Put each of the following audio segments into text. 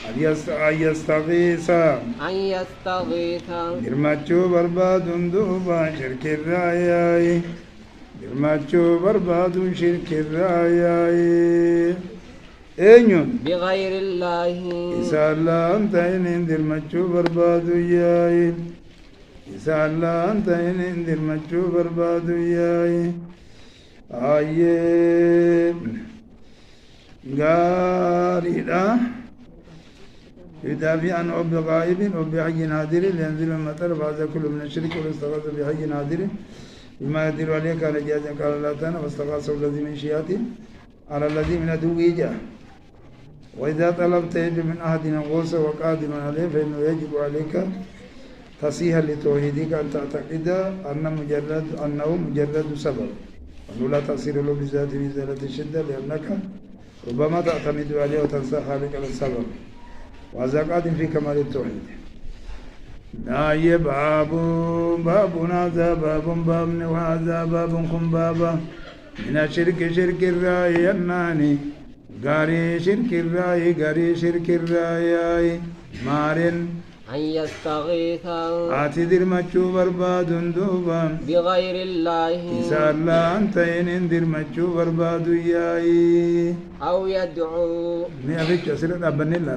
أن يستغيث درمتشو برباد دوبا شرك الراياي درمتشو برباد شرك الراياي أيون بغير الله إسا الله أنت إن درمتشو برباد ياي إسا الله أنت إن درمتشو برباد ياي آيه غاريدا يدافع عن أب غائب أب حي نادر لينزل المطر فهذا كله من الشرك والاستغاثة بحي نادر بما يدل عليه كان جازا قال الله تعالى واستغاث الذي من شيعته على الذي من عدوه جاء وإذا طلبت من أحد غوث وقادم عليه فإنه يجب عليك تصيحا لتوحيدك أن تعتقد أنه مجرد سبب وأنه لا تأثير له بذات بإزالة الشدة لأنك ربما تعتمد عليه وتنسى خالق السبب وهذا قادم في كمال التوحيد ناي باب هذا باب وهذا باب خم بابا من الشرك شرك الرأي الناني غاري شرك الرأي مارن أن يستغيث آتي درمتشو برباد دوبا بغير الله إسا الله أنت إن درمتشو برباد ياي أو يدعو مي أفيتش أسرد أبني لا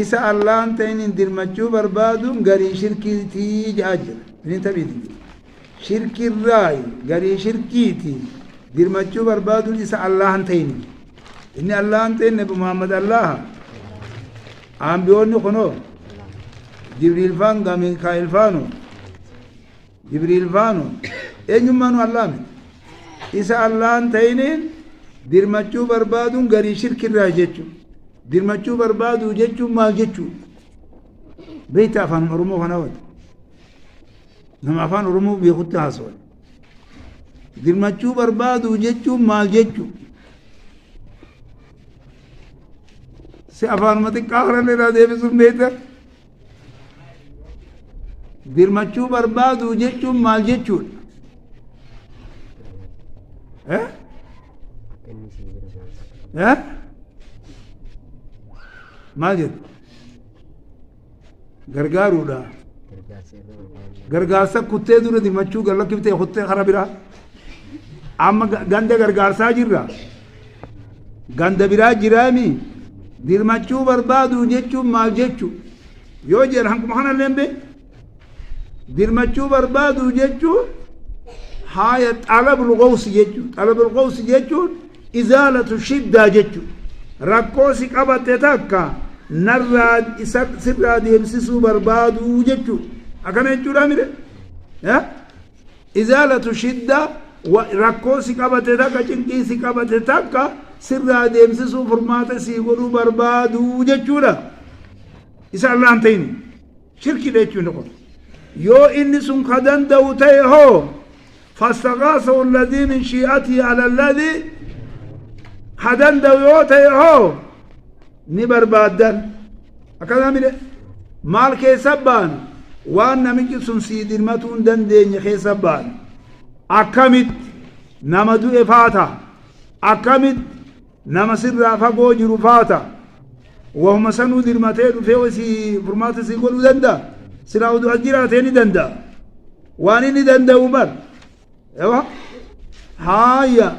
إسا الله أنت إن درمتشو برباد غري شركيتي جاجر من تبيدي شرك الرأي غري شركيتي درمتشو برباد إسا الله أنت إن الله أنت إن محمد الله أنبيوني خنو جبريل فان ميكائيل فانو جبريل فانو أين مانو الله من إسا الله أنتينين درمتشو بربادون غري شرك الراجتشو درمتشو بربادو جتشو ما جتشو بيت أفان أرمو خناوات نما أفان أرمو بيخط حاسوال درمتشو بربادو جتشو ما جتشو से अफान मत कागरा ले रहा देव सुन बेहतर दिरमच्चू बर्बाद उजेच्चू मालजेच्चू है मालजेत गरगारूडा गरगारसा कुत्ते दूर दिरमच्चू गल्ला किबते होते खराबिरा आम गंदे गरगारसा जिर्रा गंदे बिरा जिरामी dirmachuu barbaadu jechuun maal jechuu yoo jedhan hankuma kana lembe dirmachuu barbaadu jechuun haaya xalabul qawsi jechuun xalabul qawsi jechuun izaalatu shiddaa jechuun rakkoo si qabatte takka narraa isa sirraa deemsisuu barbaadu jechuun akkana jechuudha mire izaalatu shiddaa rakkoo si qabatte takka cinqii si qabatte takka sirraa deemsisuu furmaata sii godhuu barbaadu jechuudha isa Allah hin ta'in shirkiidha jechuudha kun yoo inni sun ka danda'u ta'e hoo fastagaasahu alladhii min shii'atihi ala alladhii ha danda'u yoo ta'e hoo ni barbaaddan akkana mire maal keessa baan waan namichi sun sii dirmatuu hin dandeenye keessa baan akkamit nama du'e faata akkamit nama sirraa fagoo jiru faata wahuma sanuu dirmatee dhufee wasii furmaata sii godhuu danda'a silaa oduu as jiraatee ni danda'a waan inni danda'u bar haaya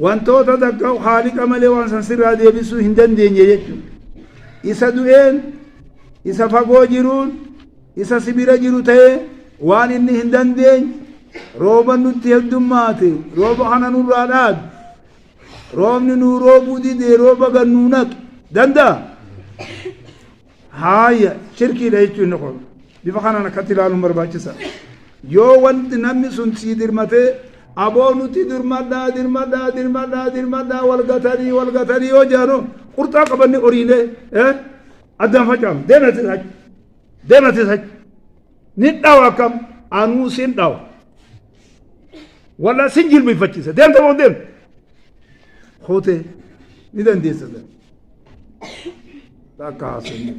wantoota takka haaliqa malee waan san sirraa deebisuu hin dandeenye jechuudha isa du'een isa fagoo jiruun isa sibira jiru ta'ee waan inni hin dandeenye rooba nutti heddummaate rooba kana nurraa dhaabi roobni nuu roobuu didee rooba gannuu naqi danda'a haaya shirkiidha jechuun kun bifa kanaan akkatti ilaaluun barbaachisa yoo wanti namni sun sii dirmatee aboo nuti dirmadhaa walgatanii yoo jaano qurxaa qabanne horiilee addaan facaamu deemati sachi ni dhawa akkam anuu sin dhawa walla sin jilbifachiisa deemta moo deemta خوته ندن دي سدن تاكاسن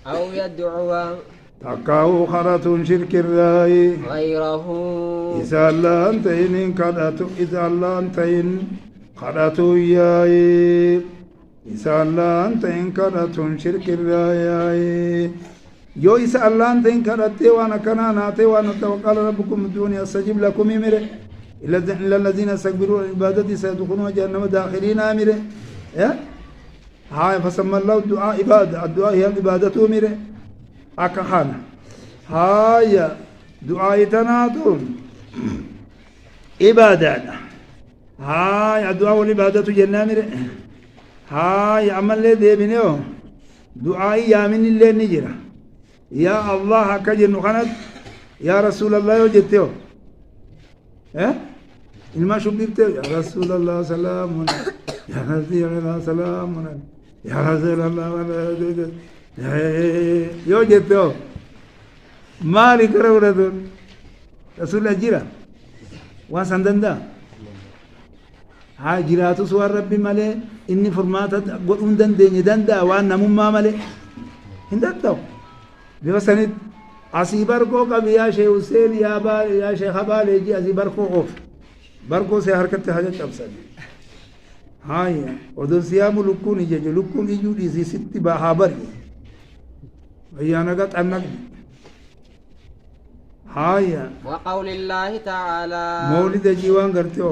أو يدعو تاكاو خرط شرك الراي غيره إذا الله أنتين كدت إذا الله أنتين خرطو ياي إسا الله أنت إن كرتون شرك الراياي يو إسا الله أنت إن كرتي وانا كنا ناتي وانا توقال ربكم الدنيا استجيب لكم إمره إلا الذين استكبروا عبادتي سيدخلون جهنم داخلين أمره هاي فسمى الله الدعاء عبادة الدعاء هي العبادة أمره أكخانا هاي دعاء تناتون عبادة هاي الدعاء والعبادة جنة أمره هاي عمل لي دي بنيو دعاء يا من اللي نجرة يا الله كجن خنت يا رسول الله وجدتيو إنما شبيرتيو يا رسول الله سلام يا رسول الله سلام يا رسول الله يو جدتيو مالي كرو رسول الله جرا واسندندا ها جراتو سوار ربي مالي إني فرماتا قلون دندين دندا وانا مما مالي هندتو بيوسند عصيبركو قبل يا شيخ حسين يا شيخ بالي يجي عصيبركو اوف بركو سي حركت حاجه تبسل هاي ودو سيام لكون يجي لكون يجي دي ست بحابر هي انا قط انك هاي وقول الله تعالى مولد جيوان غرتو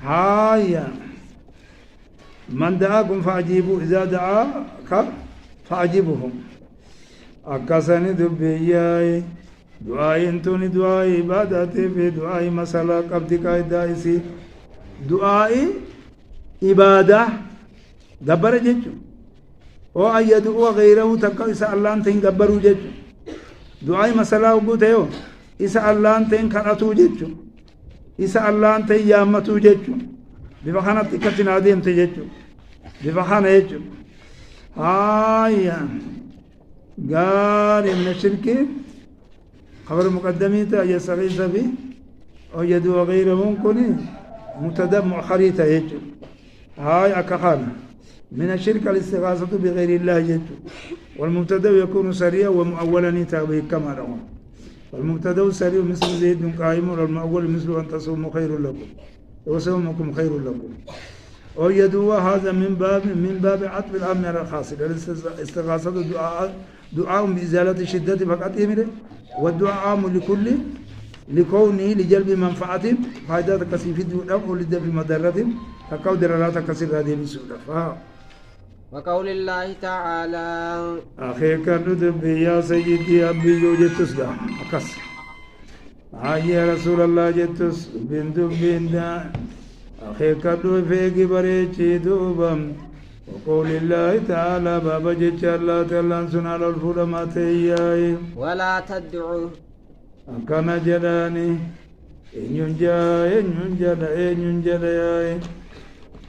هاي من دعاكم فاجيبوا اذا دعاك فاجيبهم أكاسني دبياي دعاء انتوني دعاء عبادتي في دعاء مسألة قبضك دايسي دعاء عبادة دبر جيجو او أن يدعو غيره تقو إسا الله انتين قبرو جيجو دعاء مسألة وقوتيو إسا الله انتين كراتو جيجو إسا الله انتين يامتو جيجو بفخانة تكتنا ديم تجيجو بفخانة جيجو قال من الشرك خبر مقدميته يسغيث به أو يدعو غيره ممكن متدم مؤخريته يجو هاي أكخانا من الشرك الاستغاثة بغير الله يجو والمبتدا يكون سريعا ومؤولا يتابع كما روى والمبتدا سريع مثل زيد قائم والمؤول مثل أن تصوموا خير لكم وصومكم خير لكم أو يدعو هذا من باب عطف الأمر على الخاص الاستغاثة دعاء بإزالة الشدة فقط يمره والدعاء عام لكل لكونه لجلب منفعة فائدة كثير في الدعاء ولدفع مضرة فقود درارات كثير هذه بسورة وقول الله تعالى أخي كردب يا سيدي أبي يوجد تسدى أكس يا رسول الله جتس بند أخي كردب فيك بريتي دوبم وقول الله تعالى بابا جيتش الله تعالى سنال الفلما تياي ولا تدعو أكنا جداني إن ينجد ياي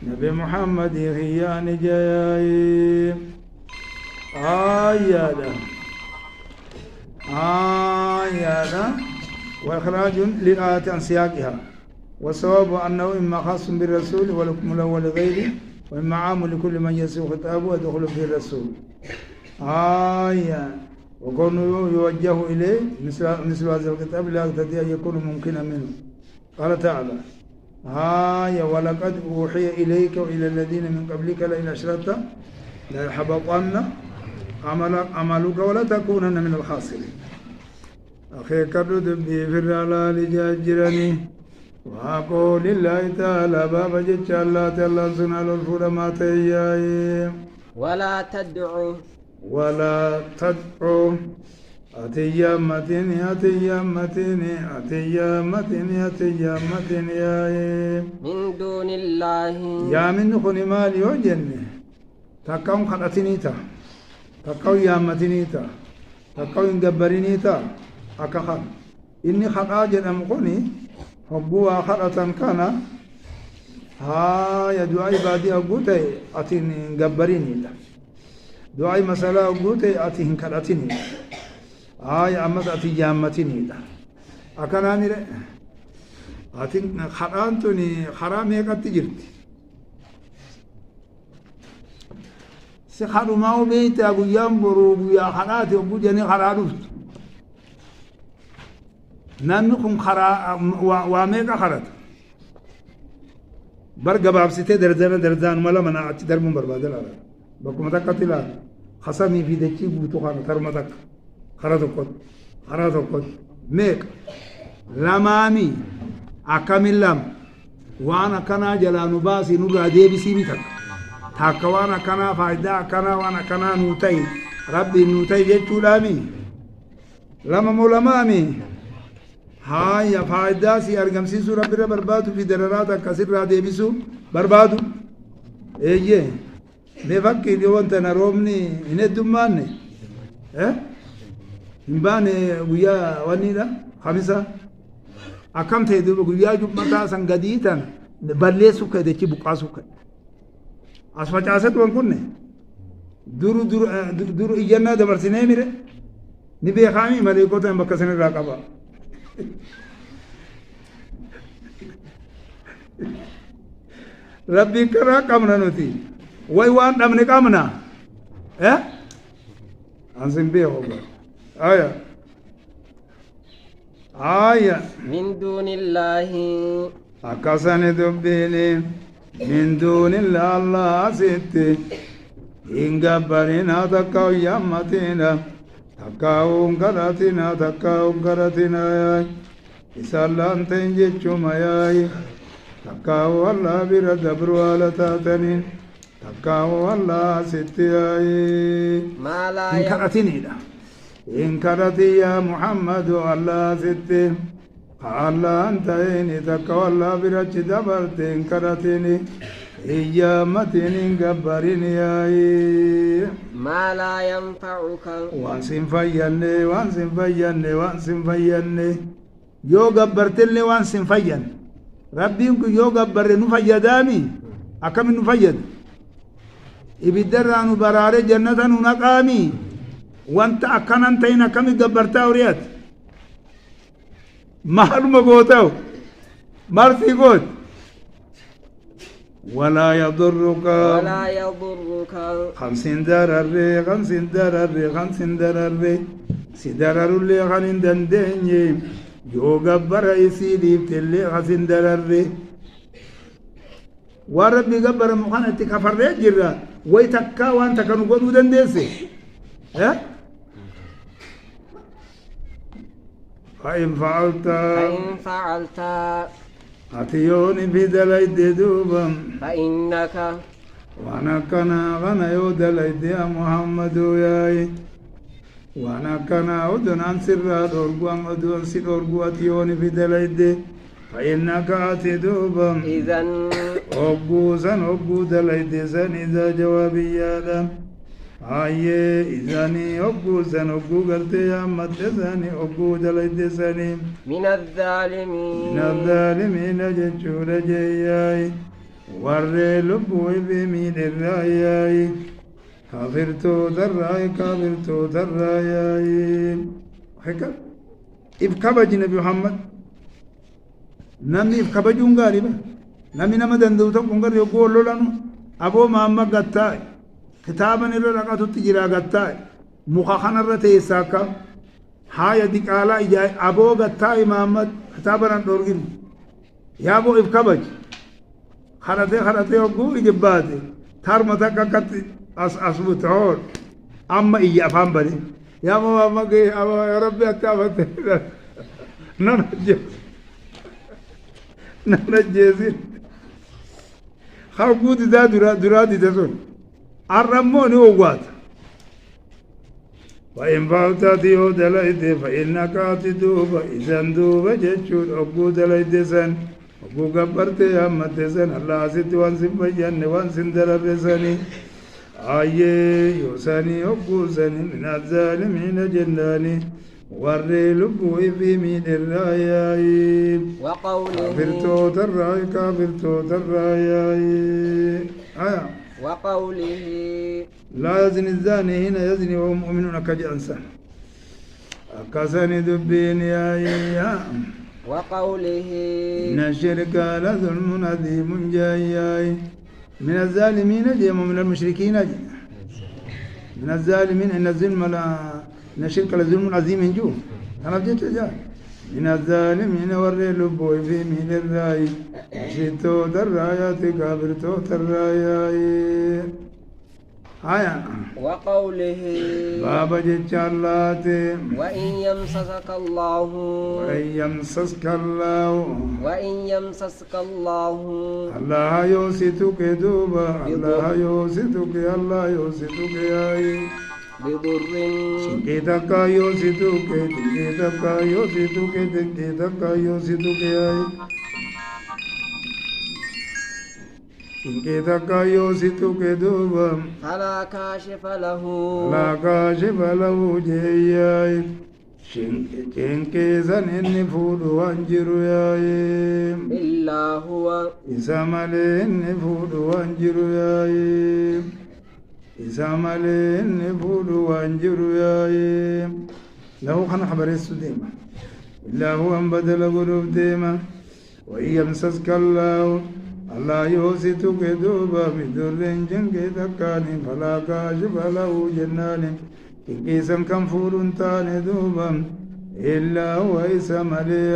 نبي محمد خياني جاي آيادا وإخراج للآية عن سياقها والصواب أنه إما خاص بالرسول ولكم الأول غيره وإما عام لكل من يسوء خطابه ويدخل فيه الرسول وكونه يوجه إليه مثل هذا الخطاب لا يقتضي أن يكون ممكنا منه قال تعالى ولقد أوحي إليك وإلى الذين من قبلك لئن أشركت ليحبطن عملك ولا تكونن من الخاسرين أخي كرد بي في الرلال جاجرني وأقول لله تعالى بابا جتش الله تعالى سنال الفرما تياي ولا تدعو أتيامتين من دون الله يا من خني مالي وجنة تكون خلتنيتا تكون يامتنيتا تكون جبرينيتا أكخن إني خراج أمقني حبوا خلة كان يدعو عبادي أقوتي أتين جبريني لا دعاء مسألة أقوتي أتين خلتني أمد أتي جامتني لا أكنا مير أتين خرانتني خرام هيك تجرت سخروا ما هو بيت أبو ينبرو يا خراتي أبو جاني خرادوت نانكم خرا واميك خرات برقى بابسيتي درزان ملا منا أتش دربون بربادل على بكم تكتلا خصمي في دكتي بوتوخان ترمتك خراتوكت ميك لمامي أكمل لام وانا كنا جلانو باسي نورا ديبي سيبتك تاكا وانا كنا فايدا كنا وانا كنا نوتي ربي نوتي جيتشو لامي لما مولمامي هاي فايدا سي ارغم سيسو ربي بربادو في دررات كسر ديبسو بربادو ايه نفكي اليوم تنرومني هندوماني هنباني ويا ونيدا خمسة أكم تيدو ويا جمعة سانغاديتا بلسو كده كي بقاسو كده أسمع عسات وانكونه دورو إجانا دمر سنة ميره نبي خامي ملكو تام بكسرنا راكبا ربي كرا كامنا نوتي وان أمني كامنا أنسين بيه هوبا آية من دون الله أكاسن دبيني من دون الله ستي إن قبرنا تكاو يامتنا تكاو انقرتنا إسالان تنجيشو مياي تكاو الله برد بروالا تاتنين تكاو الله ستي ما لا انقرتني لا إنكرتي يا محمد الله ستي الله أنت إني تكوى برج دبرت إنكرتني إيامتني قبرني يا ما لا ينفعك وانسن فيني يو قبرتني وانسن فين ربي يو قبر نفيدامي أكم نفيد إبدران برار جنة نقامي وانت أكنن تينا كم قبرتا وريات معلوم قوتو مرتي قوت ولا يضرك خمسين درر سدرر اللي خنين دندني جو قبر يسيدي بتلي خمسين درر وربي قبر مخانة كفر جرا ويتكا وانت كانوا قدو دندسي فإن فعلت أتيوني بدليد دوبا فإنك وانا كنا غنا يودليد يا محمد ياي وانا كنا ودن عن سر دورغوان ودن سي دورغو أتيوني بدليد فإنك أتي دوبا إذن أبو دليد سن إذا جوابي يا آيه إذاني أبو قلتي يا مدساني أبو دليد ساني من الظالمين جتشور جياي ورّي لبوي بمين الرأياي كافرتو دراي حكا إفكبج نبي محمد نمي إفكبجون غاربا نمي نمدن دوتا كنغر يقول لنا أبو محمد قطاي كتابا إلى لقد تجرى قطاي مخاخنا الرتي ساكا هاي ديكالا إجاي أبو قطاي محمد كتابا ندورغين يا أبو إفكبج خرطي أبو إجباتي تارمتا كت أسبوت هون أما إيا أفهم بدي يا ماما كي أبا يا ربي أتابت ننجزين خرقود دا درادي تسون الرمون وقوات وإن فالتاتي دليت فإنك أتدوب إذن دوب جتشون أبو دليت سن أبو قبرت يا متسن الله ست وانسن بيان وانسن دررسني آيه يوساني أبو سني من الظالمين جناني ورّي لبوي في من الرأياي وقوله كافرتو تراياي وقوله لا يزني الزاني هنا يزني وهم مؤمنون كجأنسان أكسني دبين يا وقوله إن الشرك لظلم عظيم جاي من الظالمين جيم من المشركين جي من الظالمين إن الظلم لا إن الشرك لظلم عظيم جو أنا بديت جاء من الظالمين والرلبو في من الراي شتو الرايات كابرتو الرايات آية وقوله بابا جتشالات وإن يمسسك الله وإن يمسسك الله الله يوسيتك دوبا الله يوسيتك ياي بضر شنكيتك يوسيتك ياي شنكيتك يوسيتك دوبا فلا كاشف له جياي شنكيزن إني فود وانجر ياي إلا هو إسامالي إني فود وانجر ياي إسامالي إني فود وانجر ياي له خنا خبر السديمة إلا هو أن بدل قلوب ديمة وإن يمسسك الله يوسيتك دوبا بدر جنكيتكاني فلا كاشف له جنان إنكيسا كم فور تاني دوبا إلا هو إسامالي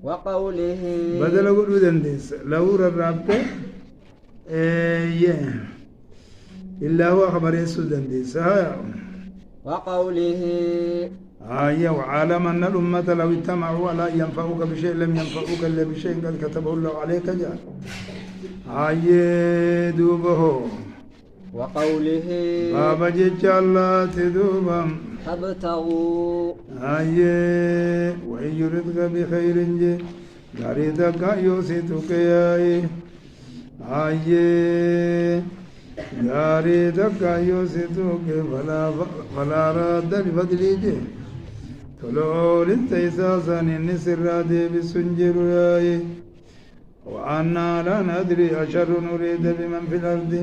وقوله بدل قلوب دندس لو ربته إلا هو خبر السدندس وقوله وعالم أن الأمة لو اجتمعوا ولا ينفعوك بشيء لم ينفعوك إلا بشيء قد كتبه الله عليك جاء دوبه وقوله بابا جيتش الله تدوبا فابتغوا وإن يردك بخير جي غريدك يوسيتك غريدك يوسيتك فلا راد لفضلي جي تلول انتيساسا النسر رادي بالسنجر ياي وأنا لا ندري أشر نريد بمن في الأرض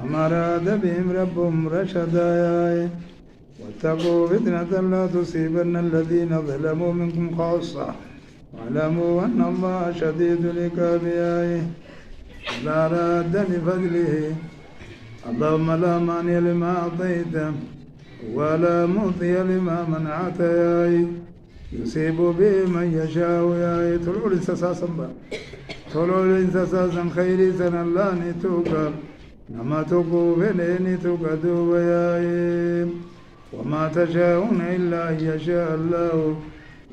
أم أراد بهم ربهم رشدا ياي واتقوا فتنة لا تصيبن الذين ظلموا منكم خاصة واعلموا أن الله شديد العقاب ياي لا راد لفضله اللهم لا مانع لما أعطيت ولا معطي لما منعت ياي يصيب به من يشاء ياي طلعوا الانساسا طلعوا الانساسا خيري سنة لا نتوكا نما توكو بليني توكا دوبا ياي وما تشاءون إلا أن يشاء الله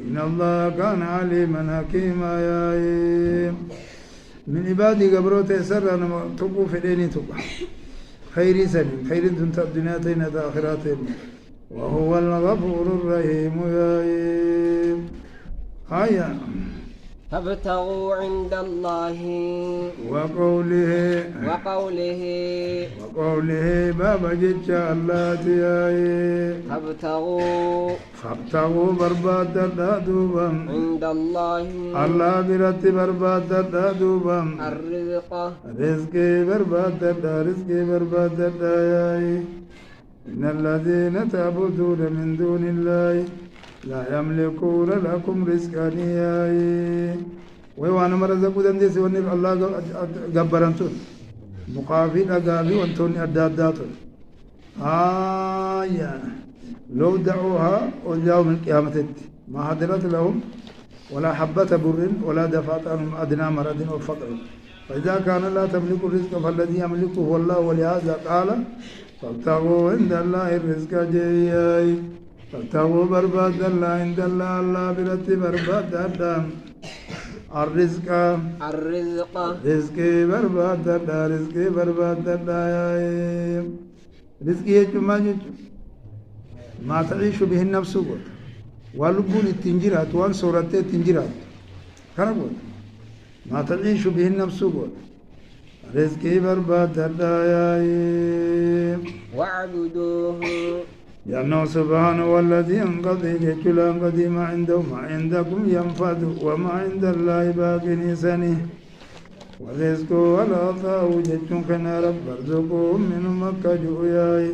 إن الله كان عليما حكيما ياي من عبادي قبروت يسر أنا توكو فليني توكا خير سنين خير دنت الدنيا تينة آخراتين وهو الغفور الرحيم يا فابتغوا عند الله وقوله بابا جيتش الله تياي فابتغوا برباد دوبا عند الله برت برباد دوبا رزقي برباد ياي إن الذين تعبدون من دون الله لا يملكون لكم رزقا ياي وأنا مرزقوا دندس وني الله جبرانتون مقافين أجابي وانتوني أداداتون لو دعوها يوم القيامة ما حضرت لهم ولا حبة بر ولا دفعت عنهم أدنى مرض وفقر فإذا كان لا تملك الرزق فالذي يملكه هو الله ولهذا قال فابتغوا عند الله الرزق جياي فابتغوا برباد الله عند الله برتي برباد الدم الرزق رزقي برباد الله رزقي يجمع ما تعيش به النفس والبون التنجرات وان صورتي التنجرات كان أقول ما تعيش به النفس رزقي برباد الله واعبدوه لأنه سبحانه والذي ينقضي جل قضي ما عنده ما عندكم ينفذ وما عند الله باق نسانه ورزق والعطاء جتون كنا رب ارزقهم من مكة جوياي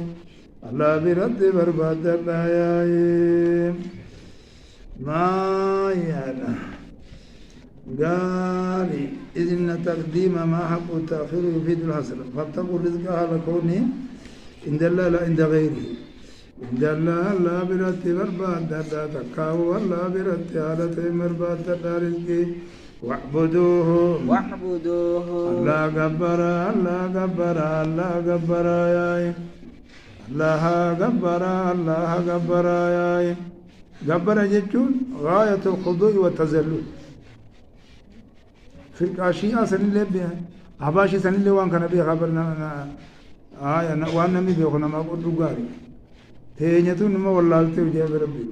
الله برد برباد الله ما يانا قال إذن تقديم ما حق التأخير يفيد الحسن فابتقوا الرزق على كونه عند الله لا عند غيره جل الله برتي برباد تكاو الله برتي حالتي مرباد رزقي واعبدوه الله غبر الله غبر الله غبر يا الله غبر الله غبر يا غبر جتون غاية الخضوع والتذلل في الاشياء سن اللي بها حباشي سن اللي وان كان بيه خبرنا وانا مي بيخنا ما قد غاري تينيتون ما والله وجاب ربي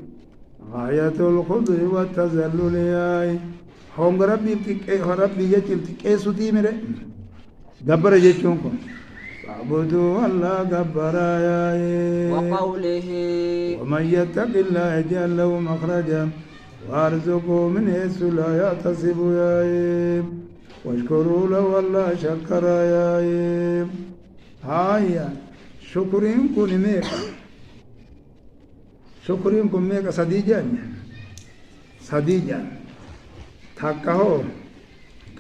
غاية الخضوع والتذلل يا هم ربي ربي يجيب تكيسو تيمره غبر جتون اعبدوا الله غبر يا وقوله ومن يتق الله يجعل له مخرجا وارزقه من حيث لا يحتسب يا واشكروا له والله شكر يا هايا شكرينكم ميك شكرينكم ميك صديجان تكهو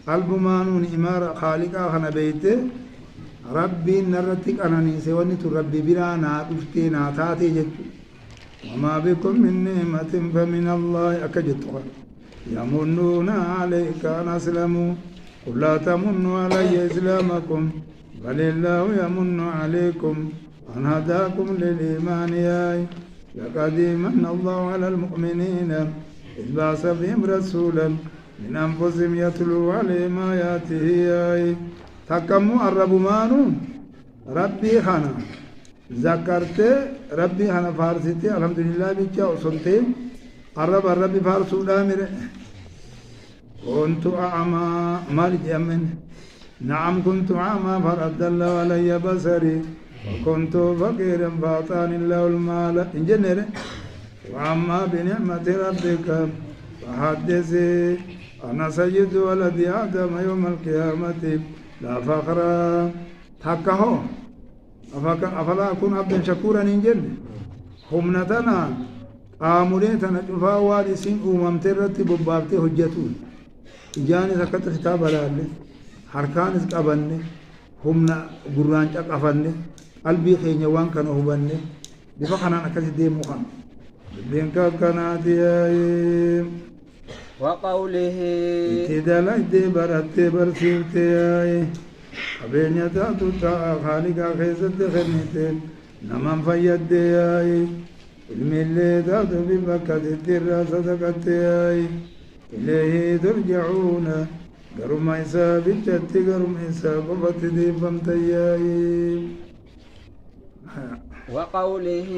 قلب مانون إمارة خالقا خنا بيته ربي نرتك أنني سواني ربي برانا أفتينا تاتي جت وما بكم من نعمة فمن الله أكجتها يمنون عليك أن أسلموا قل لا تمنوا علي إسلامكم بل الله يمن عليكم أن هداكم للإيمان ياي لقد من الله على المؤمنين إذ بعث بهم رسولا من أنفسهم يتلو عليهم آياته ياي تكمو الرب مانو ربي خنا ذكرت ربي خنا فارسيتي الحمد لله بيجا وصلتي الرب فارسو دامر كنت أعمى مالك يمن نعم كنت أعمى فرد الله علي بصري وكنت فقيرا فأعطاني الله المال إنجنر وأما بنعمة ربك فحدثي أنا سيد ولد آدم يوم القيامة لا فخر تكهو أفلا أكون عبدا شكورا إنجل همنتنا قاموليتنا جفا وارسين أممترت ببابتي هجتون إجاني سكت خطاب لله حركان اسقبني همنا قرانج أقفني قلبي خيني وان كان هبني بفقنا أكسي دي مخان بينك كانت يا وقوله اتدلج دي برات برسيوت يا أبين يتاتو تا خالقا خيزت خنيتين نمان فيد يا الملي تاتو ببكة الدرا صدقت يا إليه ترجعون قرم عيسى بجت قرم عيسى قفت دي فمت يا وقوله